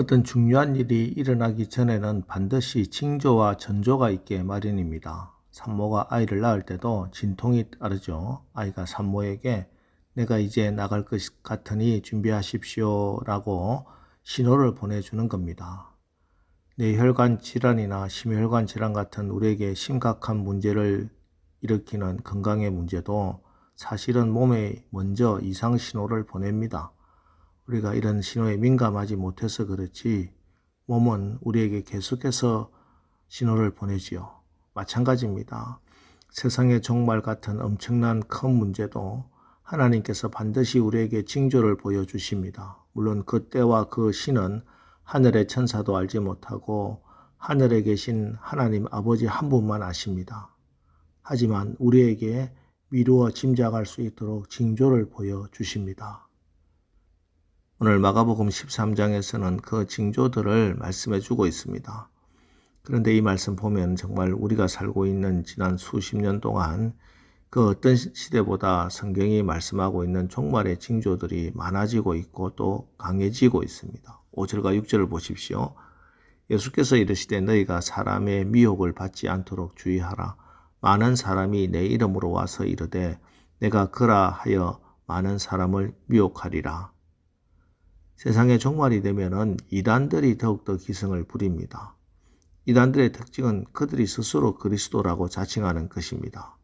어떤 중요한 일이 일어나기 전에는 반드시 징조와 전조가 있게 마련입니다. 산모가 아이를 낳을 때도 진통이 따르죠. 아이가 산모에게 내가 이제 나갈 것 같으니 준비하십시오 라고 신호를 보내주는 겁니다. 뇌혈관 질환이나 심혈관 질환 같은 우리에게 심각한 문제를 일으키는 건강의 문제도 사실은 몸에 먼저 이상 신호를 보냅니다. 우리가 이런 신호에 민감하지 못해서 그렇지 몸은 우리에게 계속해서 신호를 보내지요. 마찬가지입니다. 세상의 종말 같은 엄청난 큰 문제도 하나님께서 반드시 우리에게 징조를 보여주십니다. 물론 그 때와 그 시는 하늘의 천사도 알지 못하고 하늘에 계신 하나님 아버지 한 분만 아십니다. 하지만 우리에게 미루어 짐작할 수 있도록 징조를 보여주십니다. 오늘 마가복음 13장에서는 그 징조들을 말씀해 주고 있습니다. 그런데 이 말씀 보면 정말 우리가 살고 있는 지난 수십 년 동안 그 어떤 시대보다 성경이 말씀하고 있는 종말의 징조들이 많아지고 있고 또 강해지고 있습니다. 5절과 6절을 보십시오. 예수께서 이르시되 너희가 사람의 미혹을 받지 않도록 주의하라. 많은 사람이 내 이름으로 와서 이르되 내가 그라 하여 많은 사람을 미혹하리라. 세상의 종말이 되면은 이단들이 더욱더 기승을 부립니다. 이단들의 특징은 그들이 스스로 그리스도라고 자칭하는 것입니다.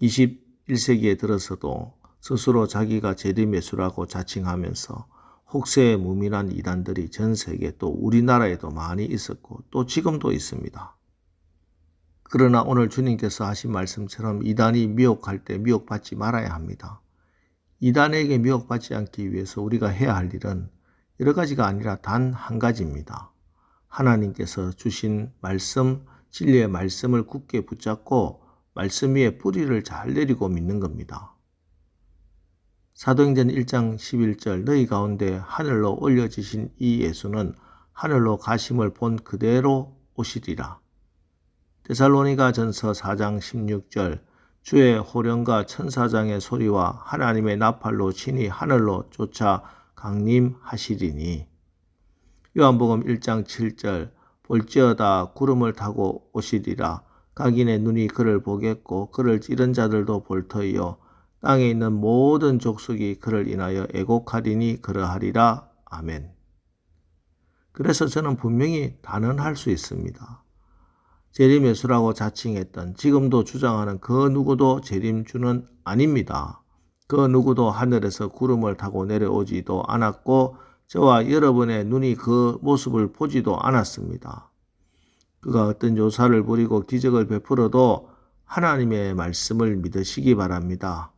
21세기에 들어서도 스스로 자기가 재림예수라고 자칭하면서 혹세에 무민한 이단들이 전 세계 또 우리나라에도 많이 있었고 또 지금도 있습니다. 그러나 오늘 주님께서 하신 말씀처럼 이단이 미혹할 때 미혹받지 말아야 합니다. 이단에게 미혹받지 않기 위해서 우리가 해야 할 일은 여러 가지가 아니라 단 한 가지입니다. 하나님께서 주신 말씀, 진리의 말씀을 굳게 붙잡고 말씀 위에 뿌리를 잘 내리고 믿는 겁니다. 사도행전 1장 11절 너희 가운데 하늘로 올려지신 이 예수는 하늘로 가심을 본 그대로 오시리라. 데살로니가 전서 4장 16절 주의 호령과 천사장의 소리와 하나님의 나팔로 친히 하늘로 쫓아 강림하시리니. 요한복음 1장 7절 볼지어다 구름을 타고 오시리라. 각인의 눈이 그를 보겠고 그를 찌른 자들도 볼 터이요 땅에 있는 모든 족속이 그를 인하여 애곡하리니 그러하리라. 아멘. 그래서 저는 분명히 단언할 수 있습니다. 재림예수라고 자칭했던 지금도 주장하는 그 누구도 재림주는 아닙니다. 그 누구도 하늘에서 구름을 타고 내려오지도 않았고 저와 여러분의 눈이 그 모습을 보지도 않았습니다. 그가 어떤 요사를 부리고 기적을 베풀어도 하나님의 말씀을 믿으시기 바랍니다.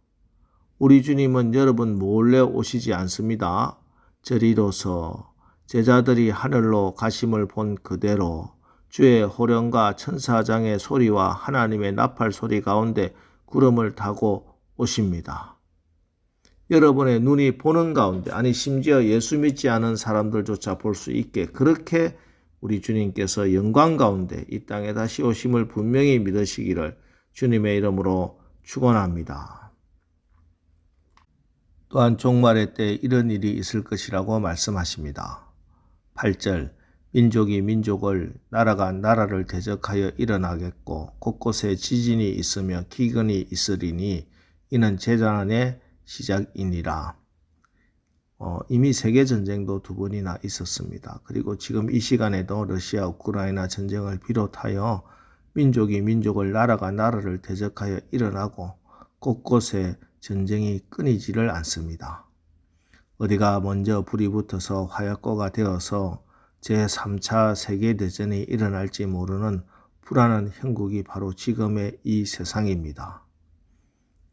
우리 주님은 여러분 몰래 오시지 않습니다. 저리로서 제자들이 하늘로 가심을 본 그대로 주의 호령과 천사장의 소리와 하나님의 나팔 소리 가운데 구름을 타고 오십니다. 여러분의 눈이 보는 가운데, 아니 심지어 예수 믿지 않은 사람들조차 볼 수 있게 그렇게 우리 주님께서 영광 가운데 이 땅에 다시 오심을 분명히 믿으시기를 주님의 이름으로 축원합니다. 또한 종말의 때 이런 일이 있을 것이라고 말씀하십니다. 8절 민족이 민족을 나라가 나라를 대적하여 일어나겠고 곳곳에 지진이 있으며 기근이 있으리니 이는 재난의 시작이니라. 이미 세계전쟁도 2번이나 있었습니다. 그리고 지금 이 시간에도 러시아 우크라이나 전쟁을 비롯하여 민족이 민족을 나라가 나라를 대적하여 일어나고 곳곳에 전쟁이 끊이지를 않습니다. 어디가 먼저 불이 붙어서 화약고가 되어서 제3차 세계대전이 일어날지 모르는 불안한 형국이 바로 지금의 이 세상입니다.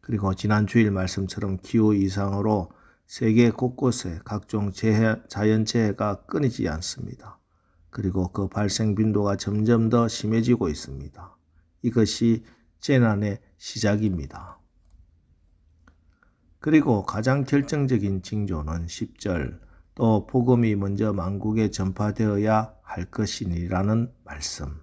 그리고 지난 주일 말씀처럼 기후 이상으로 세계 곳곳에 각종 자연재해가 끊이지 않습니다. 그리고 그 발생 빈도가 점점 더 심해지고 있습니다. 이것이 재난의 시작입니다. 그리고 가장 결정적인 징조는 10절 또 복음이 먼저 만국에 전파되어야 할 것이니라는 말씀.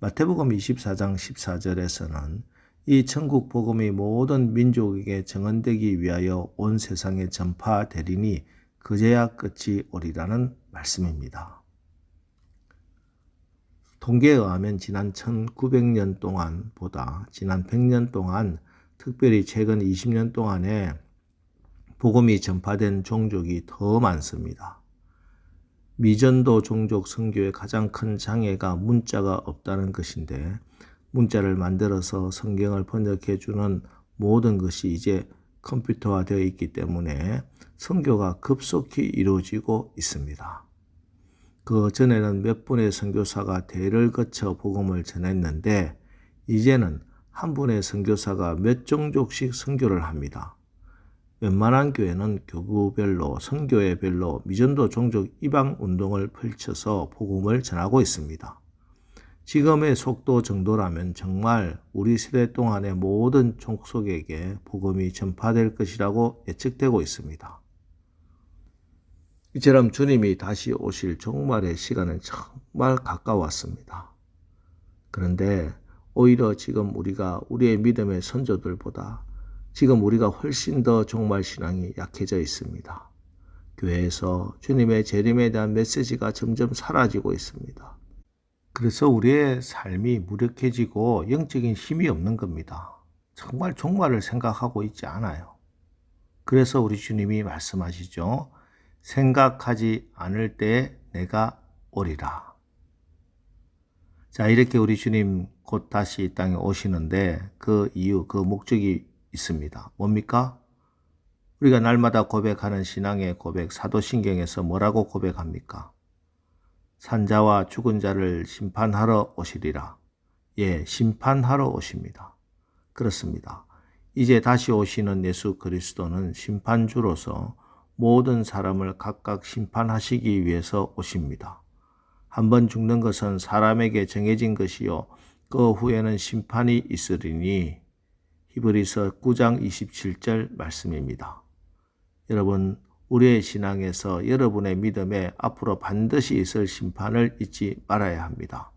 마태복음 24장 14절에서는 이 천국 복음이 모든 민족에게 증언되기 위하여 온 세상에 전파되리니 그제야 끝이 오리라는 말씀입니다. 통계에 의하면 지난 1900년 동안보다 지난 100년 동안, 특별히 최근 20년 동안에 복음이 전파된 종족이 더 많습니다. 미전도 종족 선교의 가장 큰 장애가 문자가 없다는 것인데, 문자를 만들어서 성경을 번역해주는 모든 것이 이제 컴퓨터화되어 있기 때문에 선교가 급속히 이루어지고 있습니다. 그 전에는 몇 분의 선교사가 대를 거쳐 복음을 전했는데, 이제는 한 분의 선교사가 몇 종족씩 선교를 합니다. 웬만한 교회는 교구별로, 선교회별로 미전도 종족 이방 운동을 펼쳐서 복음을 전하고 있습니다. 지금의 속도 정도라면 정말 우리 세대 동안의 모든 족속에게 복음이 전파될 것이라고 예측되고 있습니다. 이처럼 주님이 다시 오실 종말의 시간은 정말 가까웠습니다. 그런데 오히려 지금 우리가 우리의 믿음의 선조들보다 지금 우리가 훨씬 더 종말 신앙이 약해져 있습니다. 교회에서 주님의 재림에 대한 메시지가 점점 사라지고 있습니다. 그래서 우리의 삶이 무력해지고 영적인 힘이 없는 겁니다. 정말 종말을 생각하고 있지 않아요. 그래서 우리 주님이 말씀하시죠. 생각하지 않을 때에 내가 오리라. 자, 이렇게 우리 주님 곧 다시 이 땅에 오시는데 그 이유, 그 목적이 있습니다. 뭡니까? 우리가 날마다 고백하는 신앙의 고백, 사도신경에서 뭐라고 고백합니까? 산자와 죽은 자를 심판하러 오시리라. 예, 심판하러 오십니다. 그렇습니다. 이제 다시 오시는 예수 그리스도는 심판주로서 모든 사람을 각각 심판하시기 위해서 오십니다. 한번 죽는 것은 사람에게 정해진 것이요 그 후에는 심판이 있으리니, 히브리서 9장 27절 말씀입니다. 여러분, 우리의 신앙에서 여러분의 믿음에 앞으로 반드시 있을 심판을 잊지 말아야 합니다.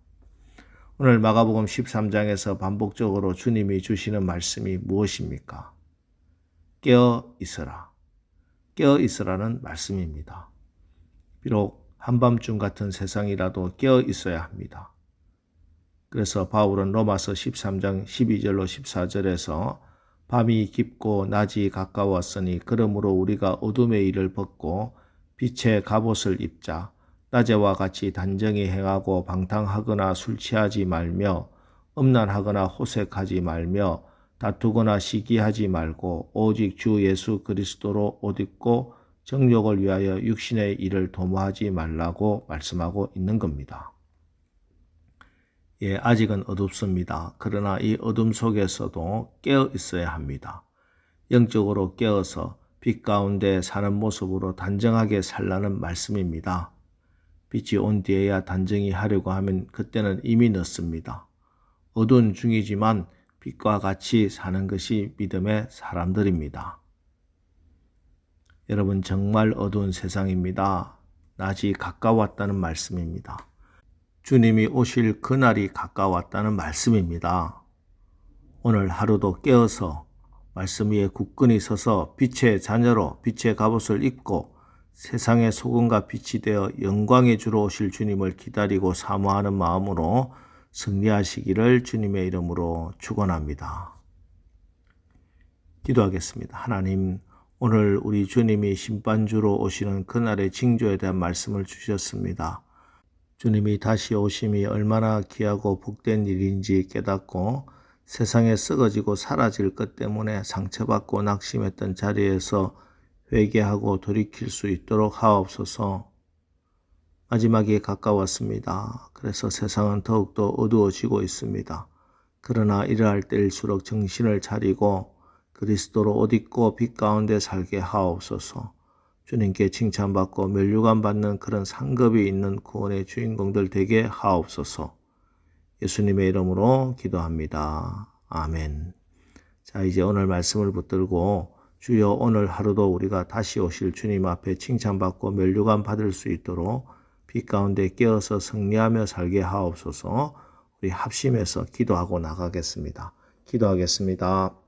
오늘 마가복음 13장에서 반복적으로 주님이 주시는 말씀이 무엇입니까? 깨어 있으라. 깨어 있으라는 말씀입니다. 비록 한밤중 같은 세상이라도 깨어 있어야 합니다. 그래서 바울은 로마서 13장 12절로 14절에서 밤이 깊고 낮이 가까웠으니 그러므로 우리가 어둠의 일을 벗고 빛의 갑옷을 입자. 낮에와 같이 단정히 행하고 방탕하거나 술 취하지 말며 음란하거나 호색하지 말며 다투거나 시기하지 말고 오직 주 예수 그리스도로 옷 입고 정욕을 위하여 육신의 일을 도모하지 말라고 말씀하고 있는 겁니다. 예, 아직은 어둡습니다. 그러나 이 어둠 속에서도 깨어 있어야 합니다. 영적으로 깨어서 빛 가운데 사는 모습으로 단정하게 살라는 말씀입니다. 빛이 온 뒤에야 단정히 하려고 하면 그때는 이미 늦습니다. 어두운 중이지만 빛과 같이 사는 것이 믿음의 사람들입니다. 여러분, 정말 어두운 세상입니다. 낮이 가까웠다는 말씀입니다. 주님이 오실 그날이 가까웠다는 말씀입니다. 오늘 하루도 깨어서 말씀 위에 굳건히 서서 빛의 자녀로 빛의 갑옷을 입고 세상의 소금과 빛이 되어 영광의 주로 오실 주님을 기다리고 사모하는 마음으로 승리하시기를 주님의 이름으로 축원합니다. 기도하겠습니다. 하나님, 오늘 우리 주님이 심판주로 오시는 그날의 징조에 대한 말씀을 주셨습니다. 주님이 다시 오심이 얼마나 귀하고 복된 일인지 깨닫고 세상에 썩어지고 사라질 것 때문에 상처받고 낙심했던 자리에서 회개하고 돌이킬 수 있도록 하옵소서. 마지막이 가까웠습니다. 그래서 세상은 더욱더 어두워지고 있습니다. 그러나 이러할 때일수록 정신을 차리고 그리스도로 옷 입고 빛 가운데 살게 하옵소서. 주님께 칭찬받고 면류관 받는 그런 상급이 있는 구원의 주인공들 되게 하옵소서. 예수님의 이름으로 기도합니다. 아멘. 자, 이제 오늘 말씀을 붙들고 주여 오늘 하루도 우리가 다시 오실 주님 앞에 칭찬받고 면류관 받을 수 있도록 빛 가운데 깨어서 승리하며 살게 하옵소서. 우리 합심해서 기도하고 나가겠습니다. 기도하겠습니다.